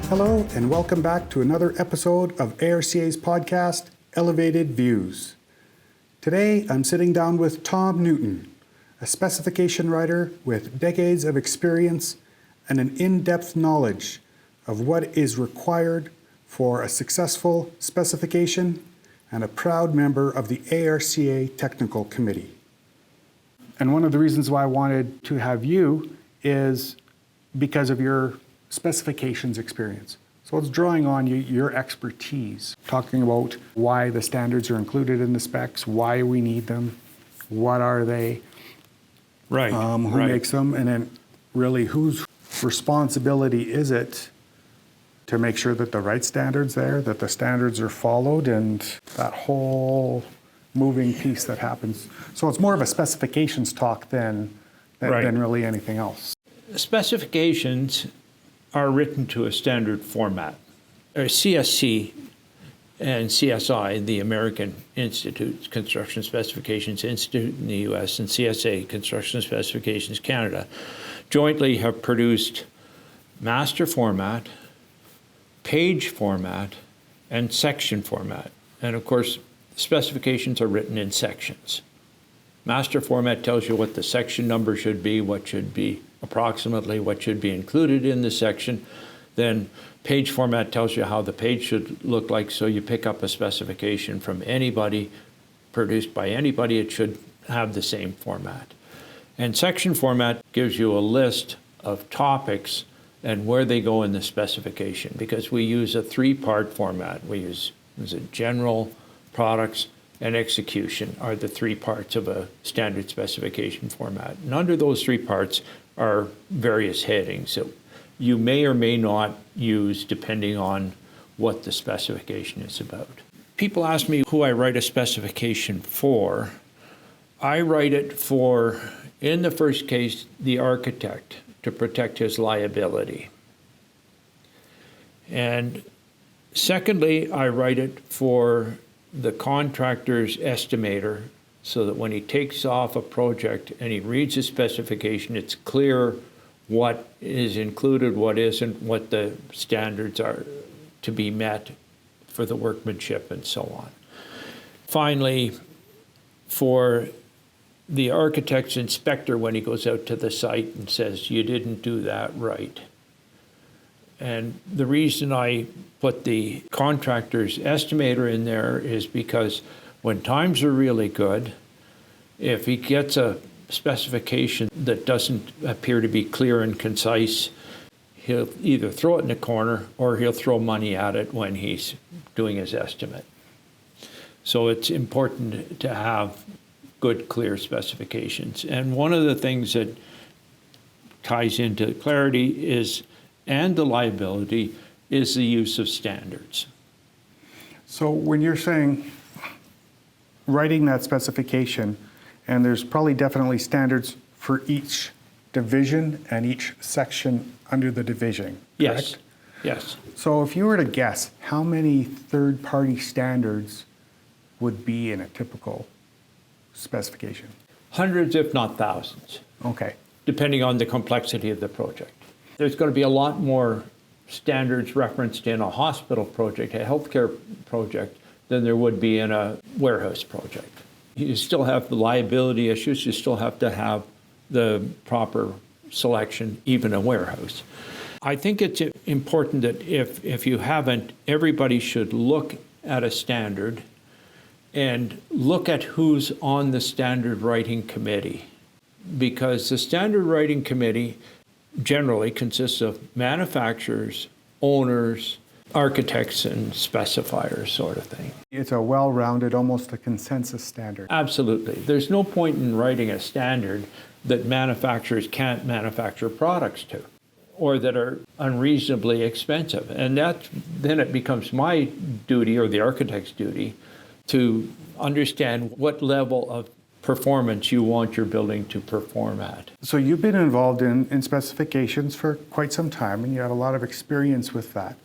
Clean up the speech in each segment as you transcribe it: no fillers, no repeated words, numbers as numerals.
Hello, and welcome back to another episode of ARCA's podcast, Elevated Views. Today, I'm sitting down with Tom Newton, a specification writer with decades of experience and an in-depth knowledge of what is required for a successful specification and a proud member of the ARCA Technical Committee. And one of the reasons why I wanted to have you is because of your specifications experience. So it's drawing on your expertise, talking about why the standards are included in the specs, why we need them, what are they, Right. who makes them, and then really whose responsibility is it to make sure that the right standard's there, that the standards are followed, and that whole moving piece that happens. So it's more of a specifications talk than really anything else. Specifications are written to a standard format. CSC and CSI, the American Institute, Construction Specifications Institute in the US, and CSA, Construction Specifications Canada, jointly have produced master format, page format, and section format. And of course, specifications are written in sections. Master format tells you what the section number should be, what should be approximately what should be included in the section. Then page format tells you how the page should look like, so you pick up a specification from anybody, produced by anybody, it should have the same format. And section format gives you a list of topics and where they go in the specification, because we use a three-part format. We use general, products, and execution are the three parts of a standard specification format. And under those three parts are various headings that you may or may not use depending on what the specification is about. People ask me who I write a specification for. I write it for, in the first case, the architect to protect his liability. And secondly, I write it for the contractor's estimator, so that when he takes off a project and he reads the specification, it's clear what is included, what isn't, what the standards are to be met for the workmanship and so on. Finally, for the architect's inspector when he goes out to the site and says, you didn't do that right. And the reason I put the contractor's estimator in there is because when times are really good, if he gets a specification that doesn't appear to be clear and concise, he'll either throw it in a corner or he'll throw money at it when he's doing his estimate. So it's important to have good, clear specifications. And one of the things that ties into clarity is, and the liability, is the use of standards. So when you're saying writing that specification, and there's probably definitely standards for each division and each section under the division, correct? Yes. So if you were to guess, how many third-party standards would be in a typical specification? Hundreds, if not thousands. Okay. Depending on the complexity of the project. There's going to be a lot more standards referenced in a hospital project, a healthcare project, than there would be in a warehouse project. You still have the liability issues, you still have to have the proper selection, even a warehouse. I think it's important that if you haven't, everybody should look at a standard and look at who's on the standard writing committee. Because the standard writing committee generally consists of manufacturers, owners, architects, and specifiers, sort of thing. It's a well-rounded, almost a consensus standard. Absolutely. There's no point in writing a standard that manufacturers can't manufacture products to, or that are unreasonably expensive. And then it becomes my duty, or the architect's duty, to understand what level of performance you want your building to perform at. So you've been involved in specifications for quite some time, and you have a lot of experience with that.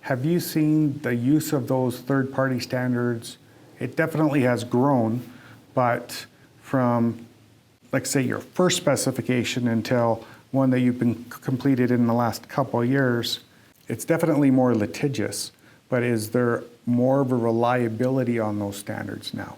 Have you seen the use of those third-party standards? It definitely has grown, but from, like, say, your first specification until one that you've been completed in the last couple of years, It's definitely more litigious, but is there more of a reliability on those standards now?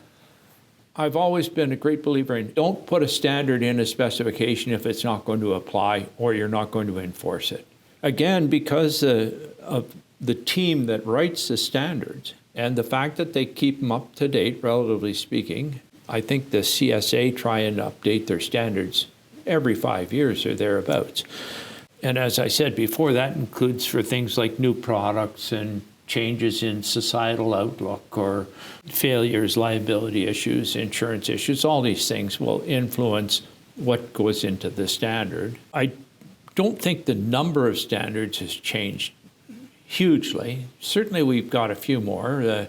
I've always been a great believer in don't put a standard in a specification if it's not going to apply or you're not going to enforce it. Again, because of the team that writes the standards and the fact that they keep them up to date, relatively speaking, I think the CSA try and update their standards every 5 years or thereabouts. And as I said before, that includes for things like new products and changes in societal outlook or failures, liability issues, insurance issues. All these things will influence what goes into the standard. I don't think the number of standards has changed hugely. Certainly we've got a few more.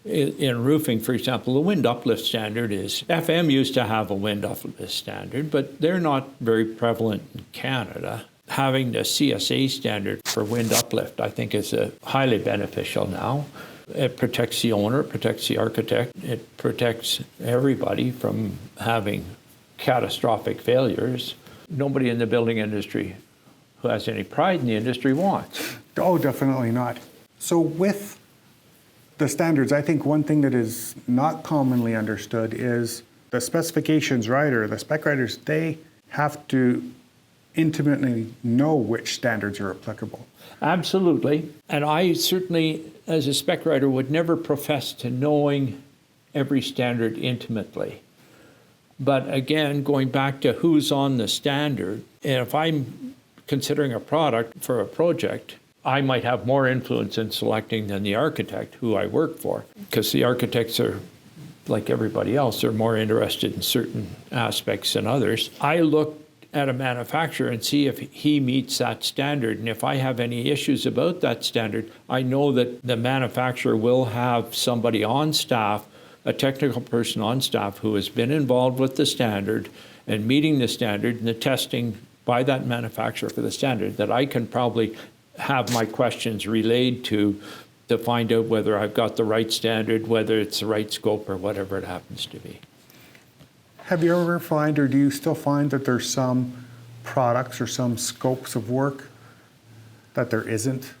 In roofing, for example, the wind uplift standard is, FM used to have a wind uplift standard, but they're not very prevalent in Canada. Having the CSA standard for wind uplift, I think, is highly beneficial now. It protects the owner, it protects the architect, it protects everybody from having catastrophic failures. Nobody in the building industry who has any pride in the industry wants. Oh, definitely not. So with the standards, I think one thing that is not commonly understood is the specifications writer, the spec writers, they have to intimately know which standards are applicable. Absolutely. And I certainly, as a spec writer, would never profess to knowing every standard intimately. But again, going back to who's on the standard, and if I'm considering a product for a project, I might have more influence in selecting than the architect who I work for, because the architects are, like everybody else, they're more interested in certain aspects than others. I look at a manufacturer and see if he meets that standard. And if I have any issues about that standard, I know that the manufacturer will have somebody on staff, a technical person on staff who has been involved with the standard and meeting the standard and the testing by that manufacturer for the standard, that I can probably have my questions relayed to find out whether I've got the right standard, whether it's the right scope or whatever it happens to be. Have you ever find, or do you still find that there's some products or some scopes of work that there isn't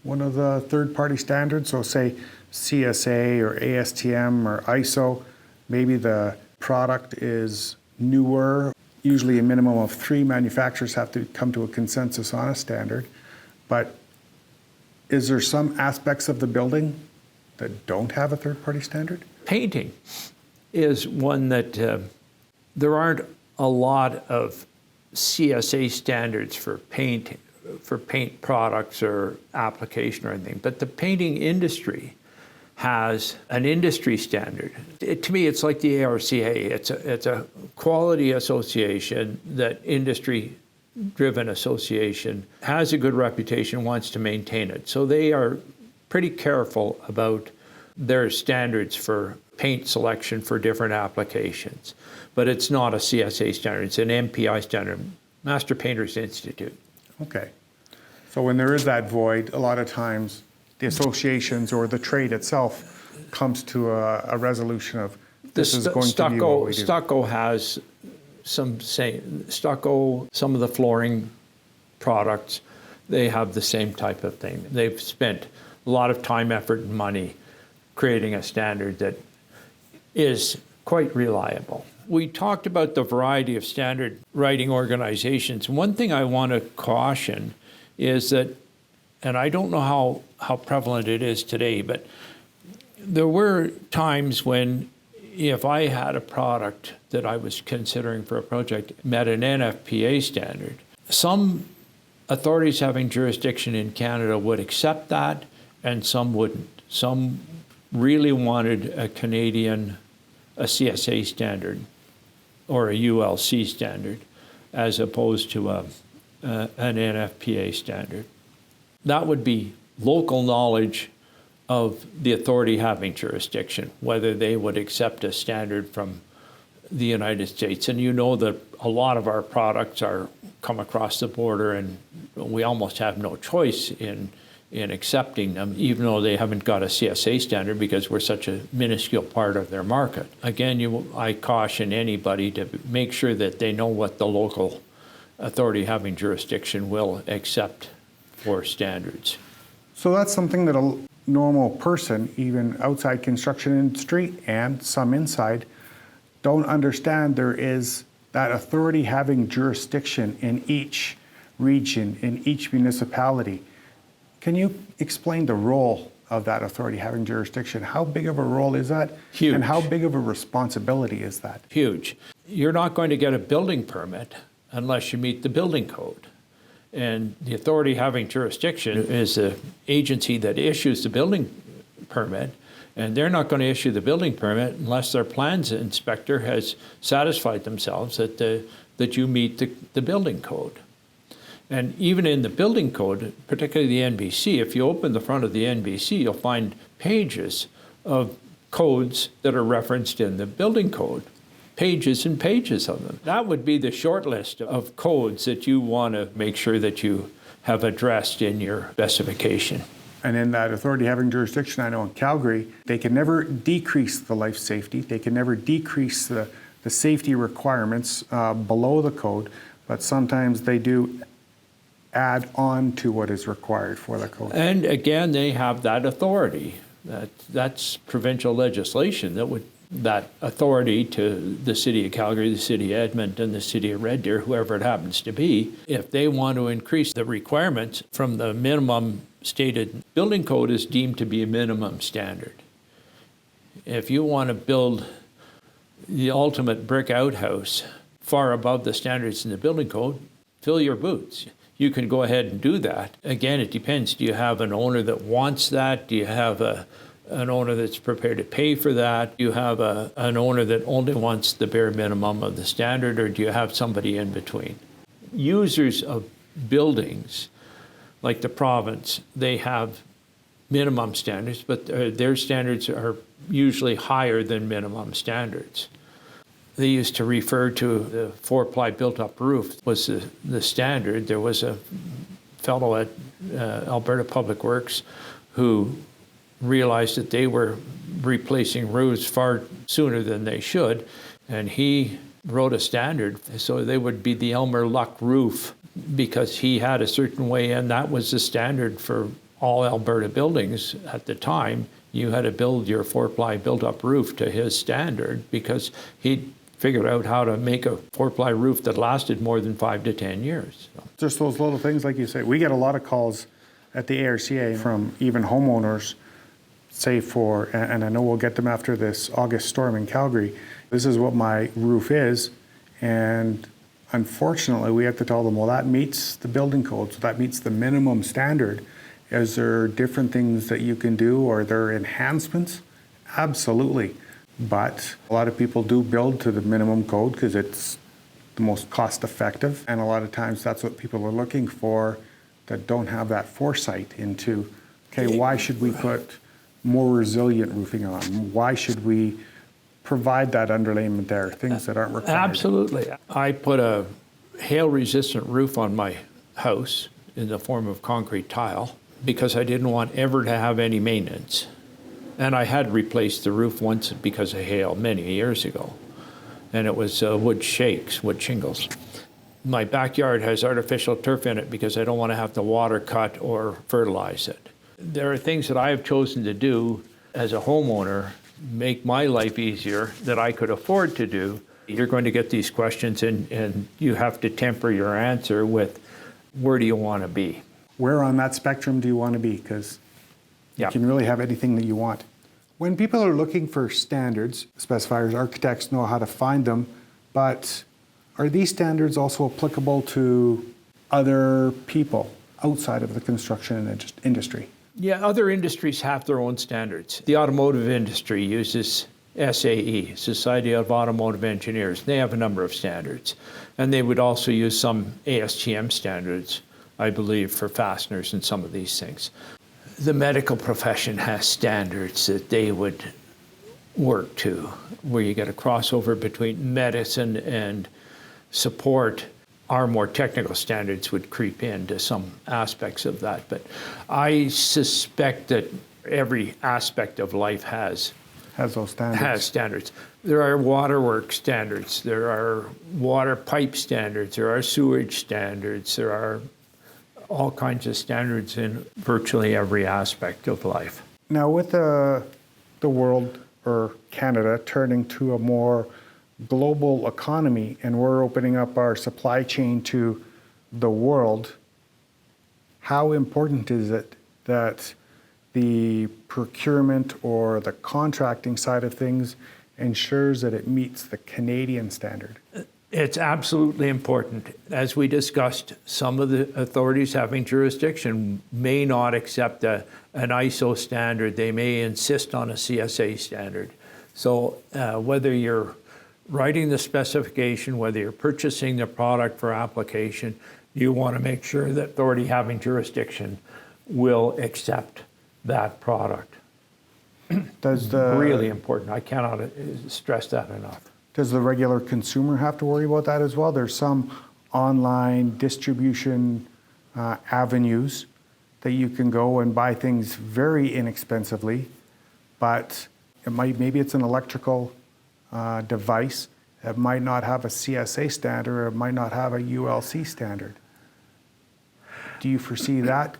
one of the third-party standards? So say CSA or ASTM or ISO, maybe the product is newer. Usually a minimum of 3 manufacturers have to come to a consensus on a standard. But is there some aspects of the building that don't have a third-party standard? Painting is one that there aren't a lot of CSA standards for paint products or application or anything, but the painting industry has an industry standard. To me, it's like the ARCA. It's a quality association, that industry-driven association, has a good reputation, wants to maintain it. So they are pretty careful about their standards for paint selection for different applications. But it's not a CSA standard, it's an MPI standard, Master Painters Institute. Okay. So when there is that void, a lot of times the associations or the trade itself comes to a resolution of this is going to be what we do. Stucco has some of the flooring products, they have the same type of thing. They've spent a lot of time, effort, and money creating a standard that is quite reliable. We talked about the variety of standard writing organizations. One thing I want to caution is that, and I don't know how prevalent it is today, but there were times when if I had a product that I was considering for a project met an NFPA standard, some authorities having jurisdiction in Canada would accept that and some wouldn't. Some really wanted a CSA standard or a ULC standard as opposed to an NFPA standard. That would be local knowledge of the authority having jurisdiction, whether they would accept a standard from the United States. And you know that a lot of our products come across the border and we almost have no choice in accepting them, even though they haven't got a CSA standard because we're such a minuscule part of their market. Again, I caution anybody to make sure that they know what the local authority having jurisdiction will accept or standards. So that's something that a normal person, even outside construction industry and some inside, don't understand. There is that authority having jurisdiction in each region, in each municipality. Can you explain the role of that authority having jurisdiction? How big of a role is that? Huge. And how big of a responsibility is that? Huge. You're not going to get a building permit unless you meet the building code. And the authority having jurisdiction is the agency that issues the building permit, and they're not going to issue the building permit unless their plans inspector has satisfied themselves that you meet the building code. And even in the building code, particularly the NBC, if you open the front of the NBC, you'll find pages of codes that are referenced in the building code. Pages and pages of them. That would be the short list of codes that you want to make sure that you have addressed in your specification. And in that authority having jurisdiction, I know in Calgary, they can never decrease the life safety. They can never decrease the safety requirements below the code, but sometimes they do add on to what is required for the code. And again, they have that authority. That's provincial legislation that authority to the City of Calgary, the City of Edmonton, the City of Red Deer, whoever it happens to be, if they want to increase the requirements from the minimum stated building code is deemed to be a minimum standard. If you want to build the ultimate brick outhouse far above the standards in the building code, fill your boots. You can go ahead and do that. Again, it depends. Do you have an owner that wants that? Do you have an owner that's prepared to pay for that? Do you have an owner that only wants the bare minimum of the standard, or do you have somebody in between? Users of buildings, like the province, they have minimum standards, but their standards are usually higher than minimum standards. They used to refer to the 4-ply built-up roof was the standard. There was a fellow at Alberta Public Works who realized that they were replacing roofs far sooner than they should, and he wrote a standard so they would be the Elmer Luck roof because he had a certain way, and that was the standard for all Alberta buildings at the time. You had to build your 4-ply built-up roof to his standard because he figured out how to make a 4-ply roof that lasted more than 5 to 10 years. So. Just those little things, like you say. We get a lot of calls at the ARCA from even homeowners, say and I know we'll get them after this August storm in Calgary, this is what my roof is, and unfortunately we have to tell them, well, that meets the building code, so that meets the minimum standard. Is there different things that you can do, or are there enhancements? Absolutely. But a lot of people do build to the minimum code because it's the most cost effective. And a lot of times that's what people are looking for that don't have that foresight into, okay, why should we put more resilient roofing on? Why should we provide that underlayment there? Things that aren't required. Absolutely. I put a hail-resistant roof on my house in the form of concrete tile because I didn't want ever to have any maintenance. And I had replaced the roof once because of hail many years ago. And it was wood shingles. My backyard has artificial turf in it because I don't want to have to water cut or fertilize it. There are things that I have chosen to do as a homeowner, make my life easier, that I could afford to do. You're going to get these questions and you have to temper your answer with, where do you want to be? Where on that spectrum do you want to be? Because you can really have anything that you want. When people are looking for standards, specifiers, architects know how to find them, but are these standards also applicable to other people outside of the construction industry? Yeah, other industries have their own standards. The automotive industry uses SAE, Society of Automotive Engineers. They have a number of standards. And they would also use some ASTM standards, I believe, for fasteners and some of these things. The medical profession has standards that they would work to, where you get a crossover between medicine and support. Our more technical standards would creep into some aspects of that. But I suspect that every aspect of life has those standards. Has standards. There are waterwork standards. There are water pipe standards. There are sewage standards. There are all kinds of standards in virtually every aspect of life. Now, with the world or Canada turning to a more global economy and we're opening up our supply chain to the world, how important is it that the procurement or the contracting side of things ensures that it meets the Canadian standard? It's absolutely important. As we discussed, some of the authorities having jurisdiction may not accept an ISO standard. They may insist on a CSA standard. So whether you're writing the specification, whether you're purchasing the product for application, you want to make sure that authority having jurisdiction will accept that product. Really important. I cannot stress that enough. Does the regular consumer have to worry about that as well? There's some online distribution avenues that you can go and buy things very inexpensively, but maybe it's an electrical device that might not have a CSA standard or it might not have a ULC standard. Do you foresee that?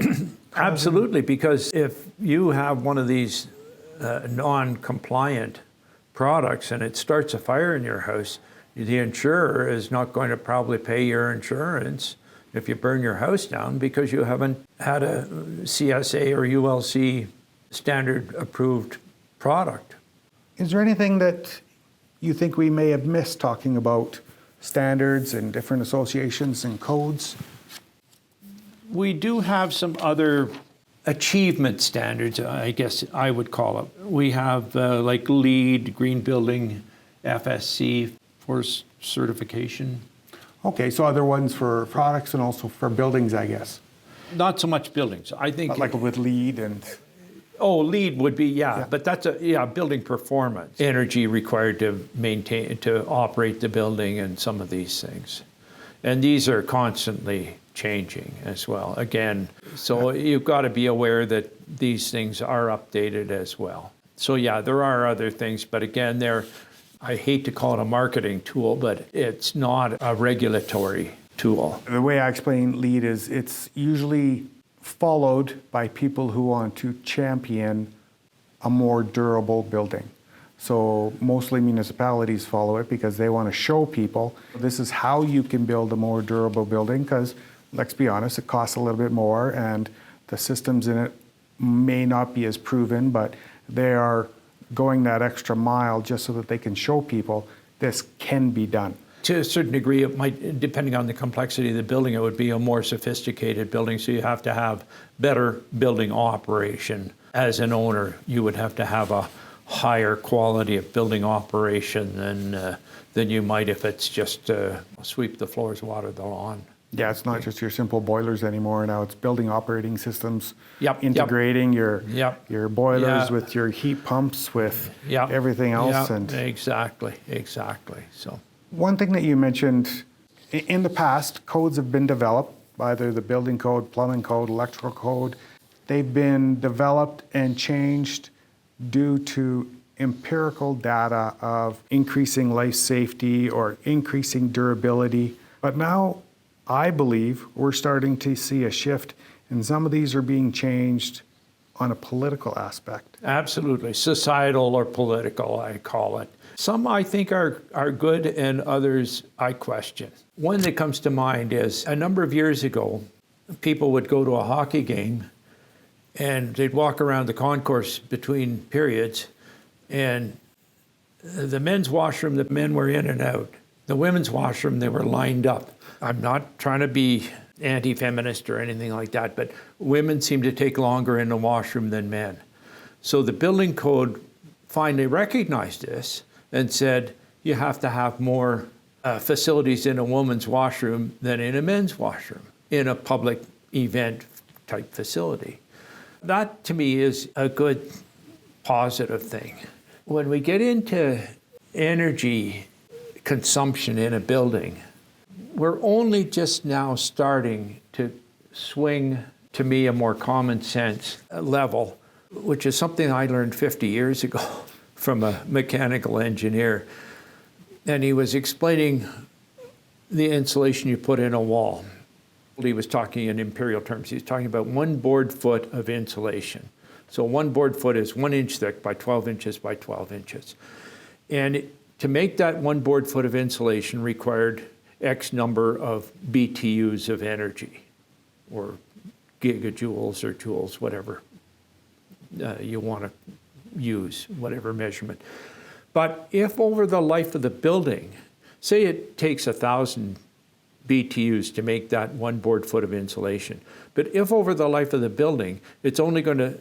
Absolutely, because if you have one of these non-compliant products and it starts a fire in your house, the insurer is not going to probably pay your insurance if you burn your house down because you haven't had a CSA or ULC standard approved product. Is there anything that you think we may have missed talking about standards and different associations and codes? We do have some other achievement standards, I guess I would call it. We have like LEED, Green Building, FSC for certification. Okay, so other ones for products and also for buildings, I guess. Not so much buildings. I think like with LEED and... Oh, LEED would be, but that's building performance. Energy required to maintain, to operate the building and some of these things. And these are constantly changing as well. Again, so you've got to be aware that these things are updated as well. So there are other things, but again, I hate to call it a marketing tool, but it's not a regulatory tool. The way I explain LEED is it's usually followed by people who want to champion a more durable building. So mostly municipalities follow it because they want to show people this is how you can build a more durable building, because let's be honest, it costs a little bit more and the systems in it may not be as proven, but they are going that extra mile just so that they can show people this can be done. To a certain degree, it might, depending on the complexity of the building, it would be a more sophisticated building, so you have to have better building operation. As an owner, you would have to have a higher quality of building operation than you might if it's just sweep the floors, water the lawn. Yeah, it's not just your simple boilers anymore. Now it's building operating systems, integrating your boilers with your heat pumps, with everything else. And exactly. So one thing that you mentioned, in the past, codes have been developed, either the building code, plumbing code, electrical code. They've been developed and changed due to empirical data of increasing life safety or increasing durability. But now I believe we're starting to see a shift, and some of these are being changed on a political aspect. Absolutely. Societal or political, I call it. Some I think are good and others I question. One that comes to mind is a number of years ago, people would go to a hockey game and they'd walk around the concourse between periods, and the men's washroom, the men were in and out. The women's washroom, they were lined up. I'm not trying to be anti-feminist or anything like that, but women seem to take longer in the washroom than men. So the building code finally recognized this and said, you have to have more facilities in a woman's washroom than in a men's washroom in a public event type facility. That to me is a good positive thing. When we get into energy consumption in a building, we're only just now starting to swing, to me, a more common sense level, which is something I learned 50 years ago from a mechanical engineer. And he was explaining the insulation you put in a wall. He was talking in imperial terms. He was talking about 1 board foot of insulation. So 1 board foot is 1 inch thick by 12 inches by 12 inches. And to make that 1 board foot of insulation required X number of BTUs of energy, or gigajoules or joules, whatever you want to use, whatever measurement. But if over the life of the building, say it takes 1,000 BTUs to make that 1 board foot of insulation, but if over the life of the building, it's only going to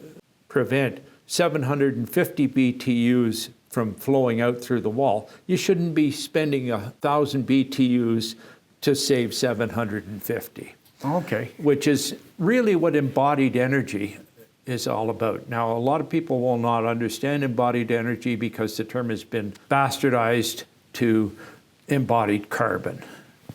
prevent 750 BTUs from flowing out through the wall, you shouldn't be spending 1,000 BTUs to save 750. Okay. Which is really what embodied energy is all about. Now, a lot of people will not understand embodied energy because the term has been bastardized to embodied carbon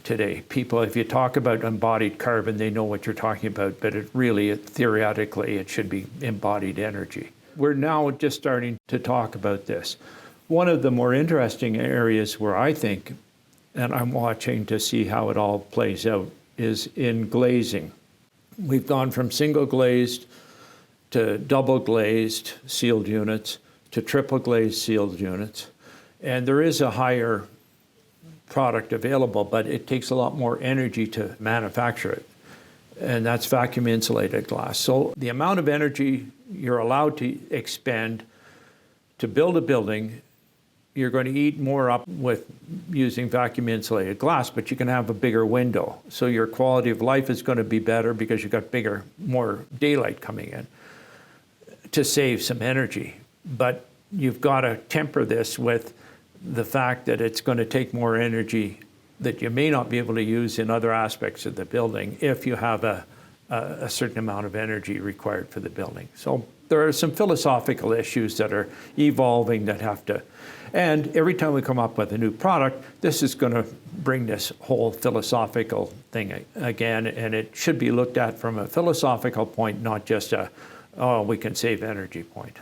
today. People, if you talk about embodied carbon, they know what you're talking about, but theoretically, it should be embodied energy. We're now just starting to talk about this. One of the more interesting areas where I think, and I'm watching to see how it all plays out, is in glazing. We've gone from single glazed to double glazed sealed units to triple glazed sealed units. And there is a higher product available, but it takes a lot more energy to manufacture it. And that's vacuum insulated glass. So the amount of energy you're allowed to expend to build a building, you're going to eat more up with using vacuum insulated glass, but you can have a bigger window. So your quality of life is going to be better because you've got more daylight coming in to save some energy. But you've got to temper this with the fact that it's going to take more energy that you may not be able to use in other aspects of the building if you have a certain amount of energy required for the building. So there are some philosophical issues that are evolving that have to, and every time we come up with a new product, this is going to bring this whole philosophical thing again, and it should be looked at from a philosophical point, not just we can save energy point.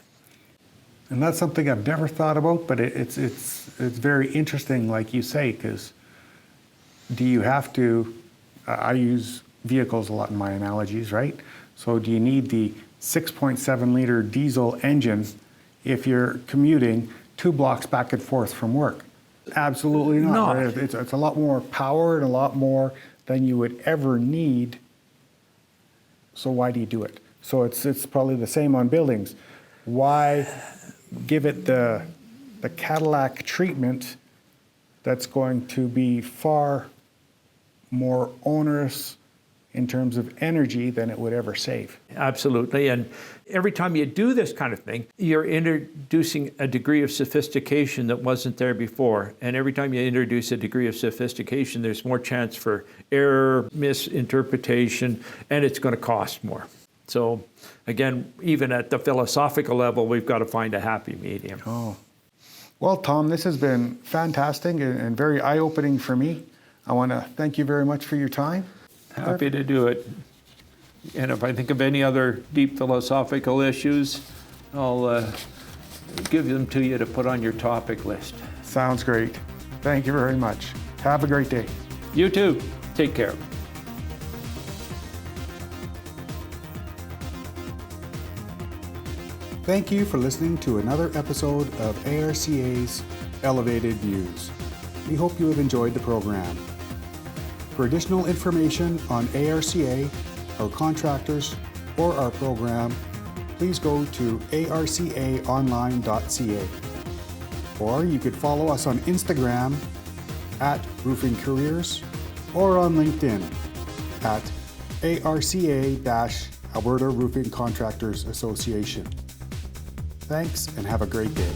And that's something I've never thought about, but it's very interesting, like you say, because do you have to, I use vehicles a lot in my analogies, right? So do you need the 6.7 liter diesel engine if you're commuting 2 blocks back and forth from work? Absolutely not. No. Right? It's a lot more power and a lot more than you would ever need. So why do you do it? So it's probably the same on buildings. Why give it the Cadillac treatment that's going to be far more onerous in terms of energy than it would ever save? Absolutely. And every time you do this kind of thing, you're introducing a degree of sophistication that wasn't there before. And every time you introduce a degree of sophistication, there's more chance for error, misinterpretation, and it's going to cost more. So again, even at the philosophical level, we've got to find a happy medium. Oh. Well, Tom, this has been fantastic and very eye-opening for me. I want to thank you very much for your time. Happy to do it. And if I think of any other deep philosophical issues, I'll give them to you to put on your topic list. Sounds great. Thank you very much. Have a great day. You too. Take care. Thank you for listening to another episode of ARCA's Elevated Views. We hope you have enjoyed the program. For additional information on ARCA, our contractors, or our program, please go to arcaonline.ca. Or you could follow us on Instagram at Roofing Careers or on LinkedIn at ARCA-Alberta Roofing Contractors Association. Thanks and have a great day.